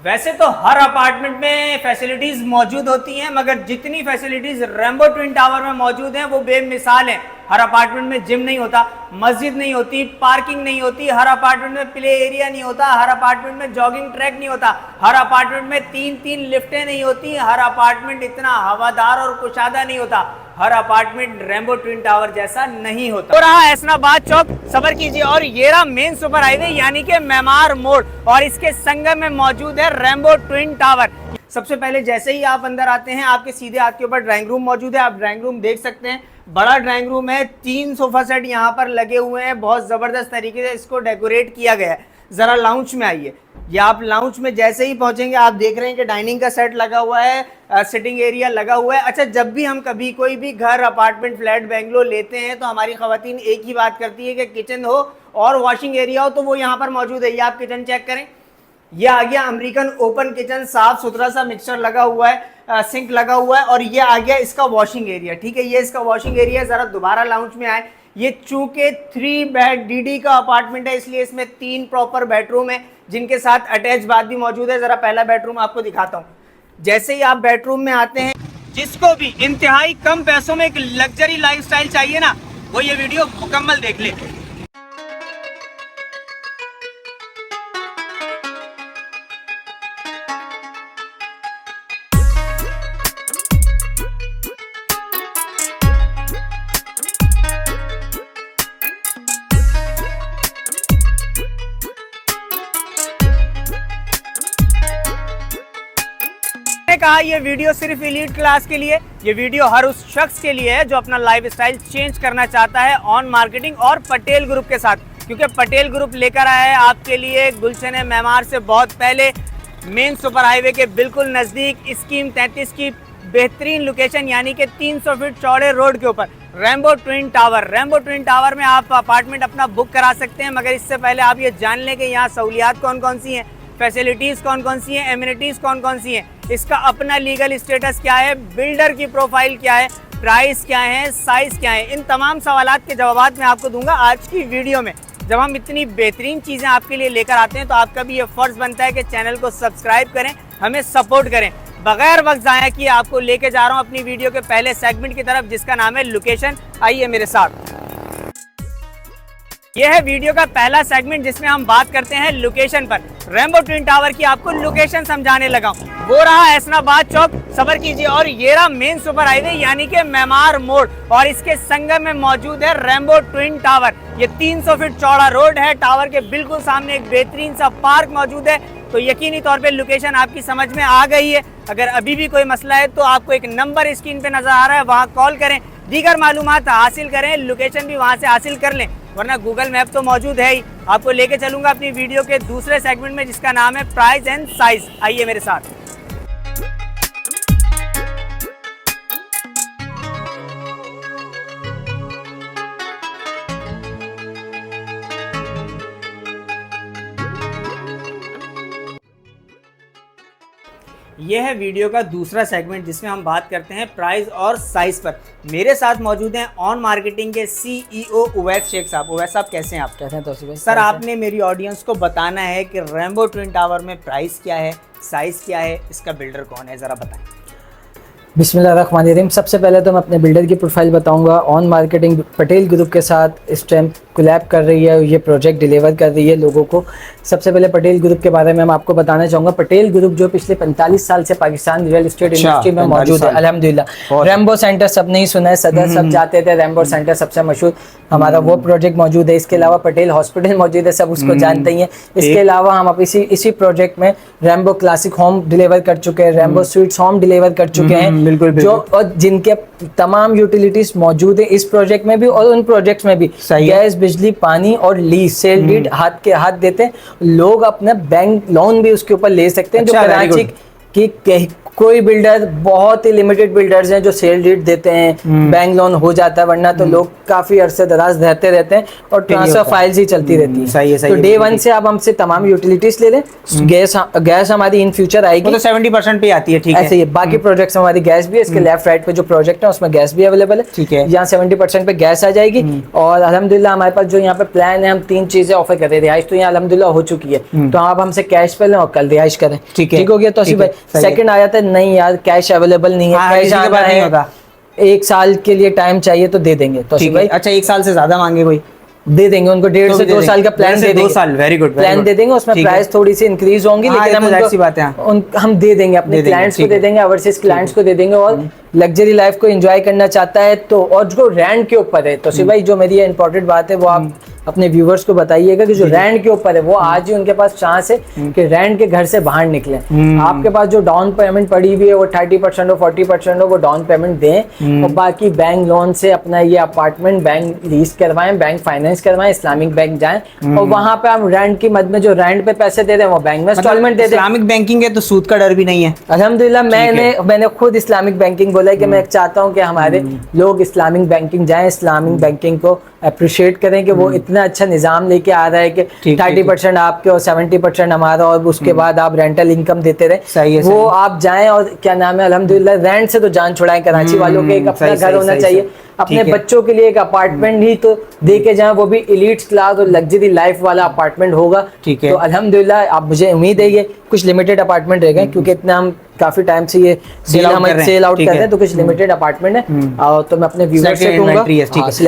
वैसे तो हर अपार्टमेंट में फैसिलिटीज मौजूद होती हैं, मगर जितनी फैसिलिटीज रेम्बो ट्विन टावर में मौजूद हैं वो बेमिसाल हैं। हर अपार्टमेंट में जिम नहीं होता, मस्जिद नहीं होती, पार्किंग नहीं होती, हर अपार्टमेंट में प्ले एरिया नहीं होता, हर अपार्टमेंट में जॉगिंग ट्रैक नहीं होता, हर अपार्टमेंट में 3-3 लिफ्टें नहीं होती, हर अपार्टमेंट इतना हवादार और कुशादा नहीं होता, हर अपार्टमेंट रेम्बो ट्विन टावर जैसा नहीं होता। तो रहा ऐसनाबाद चौक, सबर कीजिए, और ये रहा मेन सुपर हाईवे यानी कि मेमार मोड़, और इसके संगम में मौजूद है रेम्बो ट्विन टावर। सबसे पहले जैसे ही आप अंदर आते हैं, आपके सीधे हाथ के ऊपर ड्राइंग रूम मौजूद है। आप ड्राइंग रूम देख सकते हैं, बड़ा ड्राइंग रूम है, 3 सोफा सेट यहाँ पर लगे हुए हैं, बहुत जबरदस्त तरीके से इसको डेकोरेट किया गया है। जरा लाउंज में आइए, या आप लाउंज में जैसे ही पहुंचेंगे आप देख रहे हैं कि डाइनिंग का सेट लगा हुआ है, सिटिंग एरिया लगा हुआ है। अच्छा, जब भी हम कभी कोई भी घर, अपार्टमेंट, फ्लैट, बेंगलोर लेते हैं तो हमारी खवातीन एक ही बात करती है कि किचन हो और वॉशिंग एरिया हो, तो वो यहाँ पर मौजूद है। ये आप किचन चेक करें, ये आ गया अमेरिकन ओपन किचन, साफ सुथरा सा मिक्सचर लगा हुआ है, सिंक लगा हुआ है, और ये आ गया इसका वॉशिंग एरिया। ठीक है, ये इसका वॉशिंग एरिया। जरा दोबारा लाउंज में आए, ये चूंकि 3 बेड डीडी का अपार्टमेंट है, इसलिए इसमें 3 प्रॉपर बेडरूम है जिनके साथ अटैच बाथ भी मौजूद है। जरा पहला बेडरूम आपको दिखाता हूँ। जैसे ही आप बेडरूम में आते हैं, जिसको भी इंतहाई कम पैसों में एक लग्जरी लाइफस्टाइल चाहिए ना, वो ये वीडियो मुकम्मल देख ले। कहा ये वीडियो सिर्फ एलीट क्लास के लिए, ये वीडियो हर उस शख्स के लिए है जो अपना लाइफस्टाइल चेंज करना चाहता है ऑन मार्केटिंग और पटेल ग्रुप के साथ, क्योंकि पटेल ग्रुप लेकर आया है आपके लिए गुलशन मेमार से बहुत पहले मेन सुपर हाईवे के बिल्कुल नज़दीक स्कीम 33 की बेहतरीन लोकेशन यानी कि 300 फीट चौड़े रोड के ऊपर rainbow twin tower. Rainbow twin tower में आप अपार्टमेंट अपना बुक करा सकते हैं, मगर इससे पहले आप ये जान लें कि यहाँ सहूलियात कौन कौन सी हैं, फैसिलिटीज़ कौन कौन सी हैं, एमिनिटीज़ कौन कौन सी हैं, इसका अपना लीगल स्टेटस क्या है, बिल्डर की प्रोफाइल क्या है, प्राइस क्या है, साइज़ क्या है। इन तमाम सवालात के जवाब मैं आपको दूंगा आज की वीडियो में। जब हम इतनी बेहतरीन चीज़ें आपके लिए लेकर आते हैं तो आपका भी ये फ़र्ज़ बनता है कि चैनल को सब्सक्राइब करें, हमें सपोर्ट करें। बगैर वक्त ज़ाया किए आपको लेके जा रहा हूँ अपनी वीडियो के पहले सेगमेंट की तरफ, जिसका नाम है लोकेशन। आइए मेरे साथ। यह है वीडियो का पहला सेगमेंट जिसमें हम बात करते हैं लोकेशन पर। रेम्बो ट्विन टावर की आपको लोकेशन समझाने लगा हूं। वो रहा ऐसनाबाद चौक, सबर कीजिए, और ये रहा मेन सुपर हाईवे यानी कि मेमार मोड़, और इसके संगम में मौजूद है रेम्बो ट्विन टावर। ये 300 फीट चौड़ा रोड है, टावर के बिल्कुल सामने एक बेहतरीन सा पार्क मौजूद है। तो यकीनी तौर पे लोकेशन आपकी समझ में आ गई है। अगर अभी भी कोई मसला है तो आपको एक नंबर स्क्रीन पे नजर आ रहा है, वहाँ कॉल करें, दीगर मालूमात हासिल करें, लोकेशन भी वहाँ से हासिल कर लें, वरना गूगल मैप तो मौजूद है ही। आपको लेके चलूंगा अपनी वीडियो के दूसरे सेगमेंट में जिसका नाम है प्राइस एंड साइज। आइए मेरे साथ। यह है वीडियो का दूसरा सेगमेंट जिसमें हम बात करते हैं प्राइस और साइज पर। मेरे साथ मौजूद हैं ऑन मार्केटिंग के CEO उवैस शेख साहब। उवैस साहब कैसे हैं आप? कैसे हैं तौसीफ भाई? सर, आपने मेरी ऑडियंस को बताना है कि रेम्बो ट्विन टावर में प्राइस क्या है, साइज क्या है, इसका बिल्डर कौन है, ज़रा बताएं। बिस्मिल्लाहिर्रहमानिर्रहीम। सबसे पहले तो मैं अपने बिल्डर की प्रोफाइल बताऊंगा। ऑन मार्केटिंग पटेल ग्रुप के साथ इस टाइम कोलैब कर रही है, ये प्रोजेक्ट डिलीवर कर रही है लोगों को। सबसे पहले पटेल ग्रुप के बारे में मैं आपको बताना चाहूँगा। पटेल ग्रुप जो पिछले 45 साल से पाकिस्तान रियल एस्टेट इंडस्ट्री में मौजूद है, अल्हम्दुलिल्लाह। रेम्बो सेंटर सब नहीं सुना है, सदर सब जाते थे, रेम्बो सेंटर सबसे मशहूर हमारा वो प्रोजेक्ट मौजूद है। इसके अलावा पटेल हॉस्पिटल मौजूद है, सब उसको जानते ही हैं। इसके अलावा हम अब इसी प्रोजेक्ट में रेम्बो क्लासिक होम डिलीवर कर चुके हैं, रेम्बो स्वीट्स होम डिलीवर कर चुके हैं, जो और जिनके तमाम यूटिलिटीज मौजूद है इस प्रोजेक्ट में भी और उन प्रोजेक्ट्स में भी। गैस, बिजली, पानी और लीज, सेल डीड हाथ के हाथ देते हैं लोग। अपना बैंक लोन भी उसके ऊपर ले सकते हैं। जो कि कोई बिल्डर, बहुत ही लिमिटेड बिल्डर्स हैं जो सेल रेट देते हैं, बैंक लोन हो जाता है, वरना तो लोग काफी अरसे दराज रहते रहते हैं और ट्रांसफर फाइल्स ही चलती रहती है। सही है, सही तो है, डे वन से आप हमसे तमाम यूटिलिटीज ले लें। गैस हमारी इन फ्यूचर आएगी, वो तो 70% पे आती है, ठीक है। ऐसे ही बाकी प्रोजेक्ट्स हमारी गैस भी है, इसके लेफ्ट राइट पे जो प्रोजेक्ट है उसमें गैस भी अवेलेबल है, ठीक है। यहाँ 70% पे गैस आ जाएगी। और अल्हम्दुलिल्लाह हमारे पास जो यहाँ पे प्लान है, हम 3 चीजें ऑफर कर रहे हैं। रिहाइश तो यहाँ अल्हम्दुलिल्लाह हो चुकी है, तो आप हमसे कैश पे लें और कल रिहाइश करें, ठीक है, ठीक हो गया। तो ठीक है, भाई सेकंड आया था, नहीं यार कैश अवेलेबल नहीं है, हाँ, कैश किसी के आना पास नहीं है, होता। 1 साल के लिए टाइम चाहिए तो दे देंगे। तो ठीक है। भाई अच्छा, 1 साल से ज्यादा मांगे कोई दे देंगे उनको, 1.5 से 2 साल का प्लान दे देंगे। 2 साल, वेरी गुड प्लान दे देंगे, उसमें प्राइस थोड़ी सी इंक्रीज होंगी, लेकिन हम ऐसी बात है, हम दे देंगे, अपने क्लाइंट्स को दे देंगे, ओवरसीज क्लाइंट्स को दे देंगे। और लग्जरी लाइफ को एंजॉय करना चाहता है तो, और जो रेंट के ऊपर है, तो भाई जो मेरी इंपॉर्टेंट बात है वो आप अपने व्यूवर्स को बताइएगा कि जो रेंट के ऊपर है वो आज ही उनके पास चांस है कि रेंट के घर से बाहर निकले। आपके पास जो डाउन पेमेंट पड़ी हुई है वो 30% हो 40% हो, वो डाउन पेमेंट दें और बाकी बैंक लोन से अपना ये अपार्टमेंट बैंक लीज करवाएं, बैंक फाइनेंस करवाएं, इस्लामिक बैंक जाएं और वहां पे हम रेंट की मद में जो रेंट पे पैसे दे रहे हैं वो बैंक में इंस्टॉलमेंट दे दें। इस्लामिक बैंकिंग है तो सूद का डर भी नहीं है, अल्हम्दुलिल्लाह। मैंने खुद इस्लामिक बैंकिंग बोला है कि मैं चाहता हूं कि हमारे लोग इस्लामिक बैंकिंग जाएं, इस्लामिक बैंकिंग को अप्रिशिएट करें कि वो इतना अच्छा निजाम लेके आ रहा है कि 30% आपके और 70% हमारा, और उसके बाद आप रेंटल इनकम देते रहे। वो आप जाएं और क्या नाम है, अल्हम्दुलिल्लाह रेंट से तो जान छुड़ाएं। कराची वालों के एक अपना घर होना चाहिए, अपने बच्चों के लिए एक अपार्टमेंट ही तो दे के जाएं, वो भी एलीट क्लास और लग्जरी लाइफ वाला अपार्टमेंट होगा, ठीक है। तो अल्हम्दुलिल्लाह आप, मुझे उम्मीद है ये कुछ लिमिटेड अपार्टमेंट रहेगा, क्योंकि इतना हम काफी टाइम से ये सेल आउट कर रहे हैं, तो कुछ लिमिटेड अपार्टमेट है। और तो मैं अपने व्यूअर्स से कहूंगा।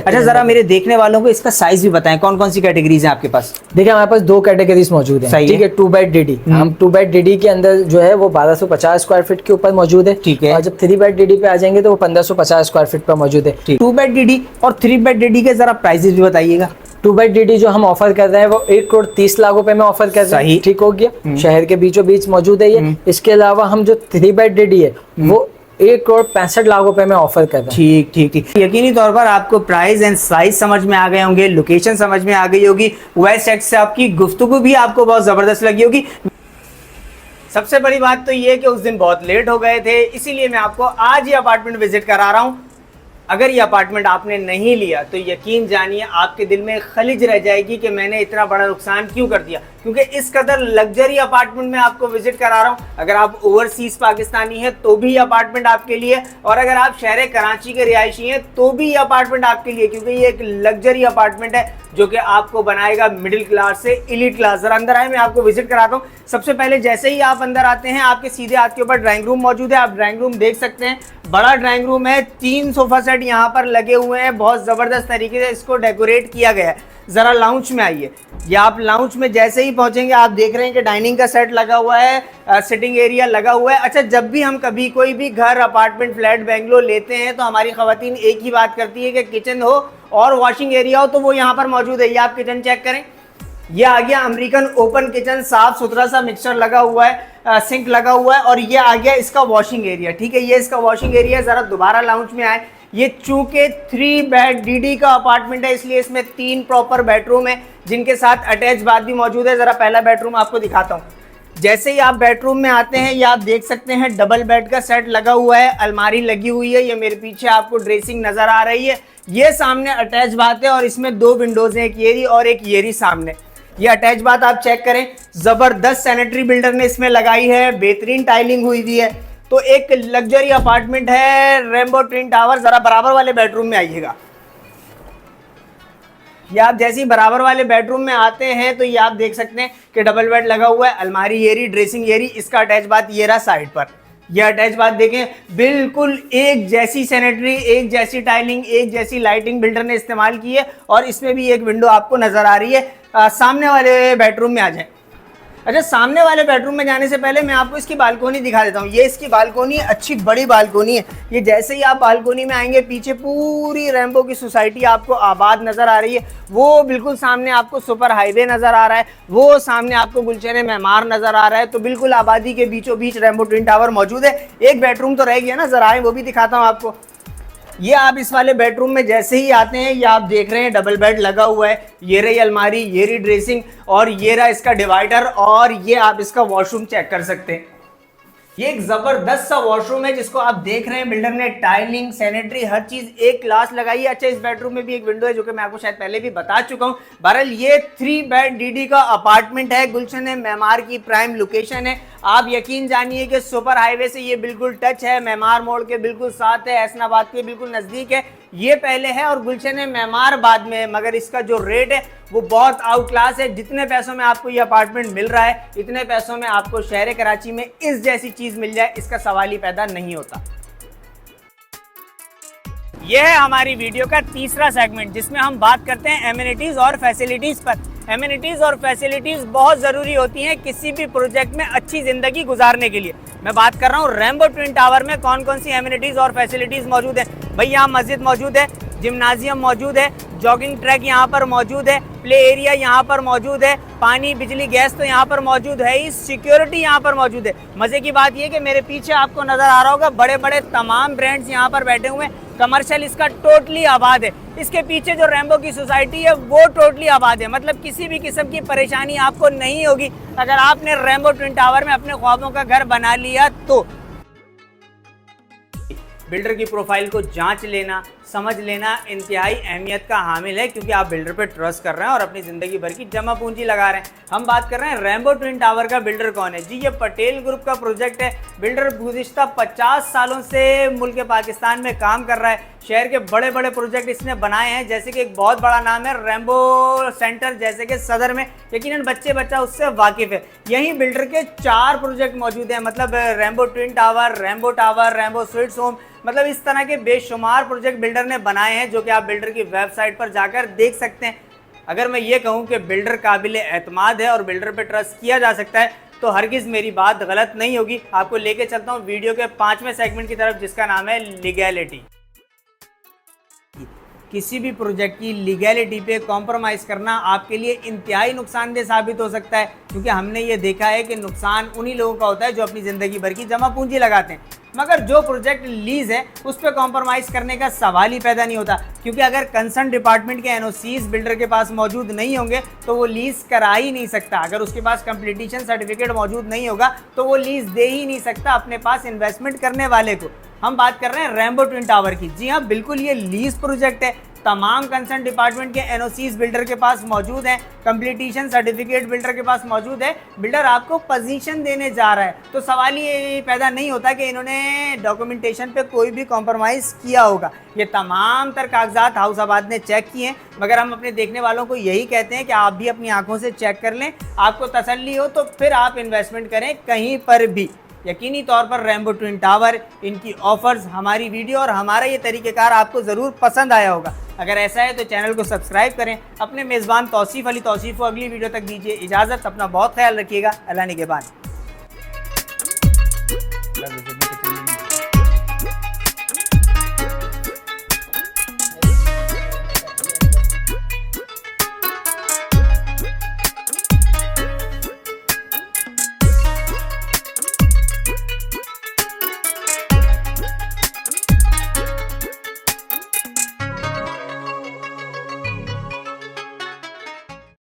अच्छा, जरा मेरे देखने वालों को इसका साइज भी बताएं, कौन कौन सी कैटेगरीज हैं आपके पास? देखिए हमारे पास 2 कैटेगरीज मौजूद है, ठीक है। 2 बेड डीडी, हम 2 बेड डीडी के अंदर जो है वो 1250 स्क्वायर फीट के ऊपर मौजूद है, ठीक है। और जब 3 बेड डीडी पे आ जाएंगे तो वो 1550 स्क्वायर फीट पर मौजूद है। 2 बेड डीडी और 3 बेड डीडी के जरा प्राइसेस भी बताइएगा। 2 बेड डीडी जो हम ऑफर कर रहे हैं वो 1,30 लाख रुपए में ऑफर कर रहे हैं, ठीक हो गया। शहर के बीचों बीच मौजूद है ये। इसके अलावा हम जो 3 बेड डीडी है वो 1,65 लाख रुपए में ऑफर कर रहे हैं। ठीक। यकीनी तौर पर आपको प्राइस एंड साइज समझ में आ गए होंगे, लोकेशन समझ में आ गई होगी, वेस्ट साइड से आपकी गुफ्तगू भी आपको बहुत जबरदस्त लगी होगी। सबसे बड़ी बात तो ये कि उस दिन बहुत लेट हो गए थे, इसीलिए मैं आपको आज ही अपार्टमेंट विजिट करा रहा हूँ। अगर ये अपार्टमेंट आपने नहीं लिया तो यकीन जानिए आपके दिल में खलिज रह जाएगी कि मैंने इतना बड़ा नुकसान क्यों कर दिया, क्योंकि इस कदर लग्जरी अपार्टमेंट में आपको विजिट करा रहा हूँ। अगर आप ओवरसीज पाकिस्तानी हैं तो भी ये अपार्टमेंट आपके लिए, और अगर आप शहर कराची के रिहायशी हैं तो भी ये अपार्टमेंट आपके लिए, क्योंकि ये एक लग्जरी अपार्टमेंट है जो कि आपको बनाएगा मिडिल क्लास से एलीट क्लास। जरा अंदर आए, मैं आपको विजिट कराता हूँ। सबसे पहले जैसे ही आप अंदर आते हैं आपके सीधे हाथ के ऊपर ड्राइंग रूम मौजूद है। आप ड्राइंग रूम देख सकते हैं, बड़ा ड्राइंग रूम है, 3 सोफा सेट यहाँ पर लगे हुए हैं, बहुत जबरदस्त तरीके से इसको डेकोरेट किया गया है। जरा लाउंज में आइए, या आप लाउंज में जैसे ही पहुंचेंगे आप देख रहे हैं कि डाइनिंग का सेट लगा हुआ है, सिटिंग एरिया लगा हुआ है। अच्छा, जब भी हम कभी कोई भी घर, अपार्टमेंट, फ्लैट, बेंगलो लेते हैं तो हमारी खवातीन एक ही बात करती है कि किचन हो और वॉशिंग एरिया हो, तो वो यहाँ पर मौजूद है। ये आप किचन चेक करें, ये आ गया अमेरिकन ओपन किचन, साफ सुथरा सा मिक्सचर लगा हुआ है, सिंक लगा हुआ है, और ये आ गया इसका वॉशिंग एरिया, ठीक है। ये इसका वॉशिंग एरिया। जरा दोबारा लाउंज में आए, ये चूंकि 3 बेड डीडी का अपार्टमेंट है इसलिए इसमें 3 प्रॉपर बेडरूम है जिनके साथ अटैच बाथ भी मौजूद है। जरा पहला बेडरूम आपको दिखाता हूँ। जैसे ही आप बेडरूम में आते हैं ये आप देख सकते हैं डबल बेड का सेट लगा हुआ है, अलमारी लगी हुई है, ये मेरे पीछे आपको ड्रेसिंग नजर आ रही है। ये सामने अटैच बाथ है और इसमें 2 विंडोज हैं, एक येरी और एक येरी सामने। ये अटैच बात आप चेक करें, जबरदस्त सैनिटरी बिल्डर ने इसमें लगाई है, बेहतरीन टाइलिंग हुई हुई है। तो एक लग्जरी अपार्टमेंट है, रेनबो ट्विन टावर। जरा बराबर वाले बेडरूम में आइएगा। ये आप जैसे ही बराबर वाले बेडरूम में आते हैं तो ये आप देख सकते हैं कि डबल बेड लगा हुआ है, अलमारी येरी, ड्रेसिंग येरी, इसका अटैच बात ये रहा साइड पर। ये अटैच बात देखें, बिल्कुल एक जैसी सैनिटरी, एक जैसी टाइलिंग, एक जैसी लाइटिंग बिल्डर ने इस्तेमाल की है, और इसमें भी एक विंडो आपको नजर आ रही है। सामने वाले बेडरूम में आ जाए। अच्छा, सामने वाले बेडरूम में जाने से पहले मैं आपको इसकी बालकोनी दिखा देता हूँ। ये इसकी बालकोनी, अच्छी बड़ी बालकोनी है। ये जैसे ही आप बालकोनी में आएंगे पीछे पूरी रेम्बो की सोसाइटी आपको आबाद नज़र आ रही है। वो बिल्कुल सामने आपको सुपर हाईवे नज़र आ रहा है, वो सामने आपको गुलशन मेमार नज़र आ रहा है। तो बिल्कुल आबादी के बीचों बीच रेम्बो ट्विन टावर मौजूद है। एक बेडरूम तो रह गया ना, जरा आए वो भी दिखाता हूँ आपको। ये आप इस वाले बेडरूम में जैसे ही आते हैं ये आप देख रहे हैं डबल बेड लगा हुआ है, ये रही अलमारी, ये रही ड्रेसिंग, और ये रहा इसका डिवाइडर, और ये आप इसका वॉशरूम चेक कर सकते हैं। ये एक जबरदस्त सा वॉशरूम है जिसको आप देख रहे हैं। बिल्डर ने टाइलिंग, सैनिटरी, हर चीज एक क्लास लगाई है। अच्छा, इस बेडरूम में भी एक विंडो है जो कि मैं आपको शायद पहले भी बता चुका हूं। बहरहाल ये 3 बेड डीडी का अपार्टमेंट है। गुलशन मेमार की प्राइम लोकेशन है। आप यकीन जानिए कि सुपर हाईवे से ये बिल्कुल टच है, मेमार मोड़ के बिल्कुल साथ है, एहसनाबाद के बिल्कुल नजदीक है। ये पहले है और गुलशन मेमार बाद में है, मगर इसका जो रेट है वो बहुत आउट क्लास है। जितने पैसों में आपको ये अपार्टमेंट मिल रहा है, इतने पैसों में आपको शहर कराची में इस जैसी चीज मिल जाए, इसका सवाल ही पैदा नहीं होता। यह है हमारी वीडियो का तीसरा सेगमेंट जिसमें हम बात करते हैं एमिनिटीज और फैसिलिटीज पर। एमिनिटीज और फैसिलिटीज बहुत ज़रूरी होती हैं किसी भी प्रोजेक्ट में अच्छी ज़िंदगी गुजारने के लिए। मैं बात कर रहा हूँ रैम्बो ट्विन टावर में कौन कौन सी एमिनिटीज और फैसिलिटीज मौजूद है। भाई यहाँ मस्जिद मौजूद है, जिम्नाजियम मौजूद है, जॉगिंग ट्रैक यहाँ पर मौजूद है, प्ले एरिया यहाँ पर मौजूद है, पानी, बिजली, गैस तो यहाँ पर मौजूद है ही, सिक्योरिटी यहाँ पर मौजूद है। मज़े की बात यह कि मेरे पीछे आपको नज़र आ रहा होगा बड़े बड़े तमाम ब्रांड्स यहाँ पर बैठे हुए हैं। कमर्शियल इसका टोटली आबाद है। इसके पीछे जो रैम्बो की सोसाइटी है वो टोटली आबाद है, मतलब किसी भी किस्म की परेशानी आपको नहीं होगी अगर आपने रैम्बो ट्विन टावर में अपने ख्वाबों का घर बना लिया तो। बिल्डर की प्रोफाइल को जांच लेना, समझ लेना इंतहाई अहमियत का हामिल है, क्योंकि आप बिल्डर पे ट्रस्ट कर रहे हैं और अपनी ज़िंदगी भर की जमा पूंजी लगा रहे हैं। हम बात कर रहे हैं रैम्बो ट्विन टावर का बिल्डर कौन है। जी, ये पटेल ग्रुप का प्रोजेक्ट है। बिल्डर गुज़िश्ता 50 सालों से मुल्क पाकिस्तान में काम कर रहा है। शहर के बड़े बड़े प्रोजेक्ट इसने बनाए हैं, जैसे कि एक बहुत बड़ा नाम है रैम्बो सेंटर, जैसे कि सदर में, यकीनन बच्चा उससे वाकिफ़ है। यहीं बिल्डर के 4 प्रोजेक्ट मौजूद हैं, मतलब Rambo twin tower, Rambo sweets home, मतलब इस तरह के बेशुमार प्रोजेक्ट बिल्डर ने बनाए हैं जो कि आप बिल्डर की वेबसाइट पर जाकर देख सकते हैं। अगर मैं ये कहूँ कि बिल्डर काबिल एतमाद है और बिल्डर पे ट्रस्ट किया जा सकता है तो हरगिज़ मेरी बात गलत नहीं होगी। आपको लेके चलता हूँ वीडियो के 5वें सेगमेंट की तरफ जिसका नाम है लीगैलिटी। किसी भी प्रोजेक्ट की लीगैलिटी पे कॉम्प्रोमाइज़ करना आपके लिए इंतहाई नुकसानदेह साबित हो सकता है, क्योंकि हमने ये देखा है कि नुकसान उन्हीं लोगों का होता है जो अपनी ज़िंदगी भर की जमा पूंजी लगाते हैं। मगर जो प्रोजेक्ट लीज है उस पर कॉम्प्रोमाइज़ करने का सवाल ही पैदा नहीं होता, क्योंकि अगर कंसर्न डिपार्टमेंट के एनओसीज बिल्डर के पास मौजूद नहीं होंगे तो वो लीज करा ही नहीं सकता। अगर उसके पास कंप्लीटेशन सर्टिफिकेट मौजूद नहीं होगा तो वो लीज दे ही नहीं सकता अपने पास इन्वेस्टमेंट करने वाले को। हम बात कर रहे हैं रैम्बो ट्विन टावर की। जी हाँ, बिल्कुल ये लीज प्रोजेक्ट है। तमाम कंसर्न डिपार्टमेंट के एनओसीज बिल्डर के पास मौजूद हैं, कंप्लीटेशन सर्टिफिकेट बिल्डर के पास मौजूद है। बिल्डर आपको पोजीशन देने जा रहा है तो सवाल ये पैदा नहीं होता कि इन्होंने डॉक्यूमेंटेशन पे कोई भी कॉम्प्रोमाइज़ किया होगा। ये तमाम तर कागजात हाउस आबाद ने चेक किए हैं, मगर हम अपने देखने वालों को यही कहते हैं कि आप भी अपनी आंखों से चेक कर लें। आपको तसल्ली हो तो फिर आप इन्वेस्टमेंट करें कहीं पर भी। यकीनी तौर पर रैम्बो ट्विन टावर, इनकी ऑफर्स, हमारी वीडियो और हमारा ये तरीक़ेकार आपको ज़रूर पसंद आया होगा। अगर ऐसा है तो चैनल को सब्सक्राइब करें। अपने मेज़बान तौसीफ़ अली तौसीफ़ को अगली वीडियो तक दीजिए इजाज़त। अपना बहुत ख्याल रखिएगा। अल्लाह निगहबान।